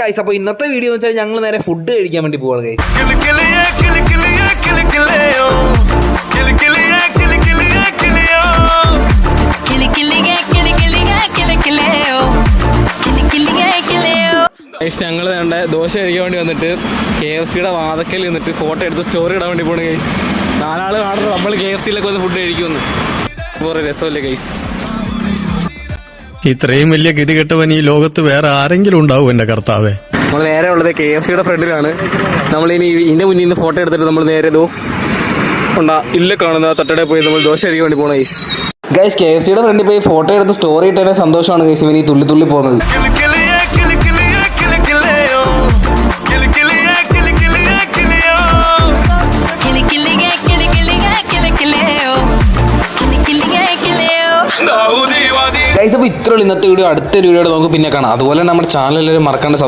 Guys, അപ്പോൾ ഇന്നത്തെ video എന്ന് വെച്ചാൽ ഞങ്ങൾ നേരെ ഫുഡ് കഴിക്കാൻ വേണ്ടി പോവാണ് ഗൈസ്. ഞങ്ങൾ വേണ്ട ദോശ കഴിക്കാൻ വേണ്ടി വന്നിട്ട് KFCയുടെ വാതക്കൽ നിന്നിട്ട് ഫോട്ടോ എടുത്ത് സ്റ്റോറി ഇടാൻ വേണ്ടി പോകണം ഗൈസ്. 4 ആൾ കാണുന്നത് നമ്മൾ KFCയിലൊക്കെ വന്ന് ഫുഡ് കഴിക്കുമെന്ന്. വേറെ രസമല്ലേ ഗൈസ്? ഇത്രയും വലിയ ഗതികെട്ടവൻ ഈ ലോകത്ത് വേറെ ആരെങ്കിലും ഉണ്ടാവും എന്റെ കർത്താവേ. നമ്മൾ നേരെ ഉള്ളത് KFCയുടെ ഫ്രണ്ടിലാണ്. നമ്മളിനി ഇതിന്റെ മുന്നിൽ നിന്ന് ഫോട്ടോ എടുത്തിട്ട് നമ്മൾ നേരെ ഇല്ല കാണുന്ന തട്ടടെ പോയി നമ്മൾ ദോശ കഴിക്കാൻ വേണ്ടി പോകണം ഗൈസ്. ഗൈസ്, KFCയുടെ ഫ്രണ്ടിൽ പോയി ഫോട്ടോ എടുത്ത് സ്റ്റോറി ഇട്ടതിന്റെ സന്തോഷമാണ് ഗൈസ് ഇവൻ ഈ തുള്ളി തുള്ളി പോകുന്നത്. ഗൈസ്, അപ്പോൾ ഇത്രയുള്ള ഇന്നത്തെ വീഡിയോ. അടുത്തൊരു വീഡിയോ നമുക്ക് പിന്നെ കാണാം. അതുപോലെ നമ്മുടെ ചാനൽ എല്ലാവരും മറക്കാണ്ട്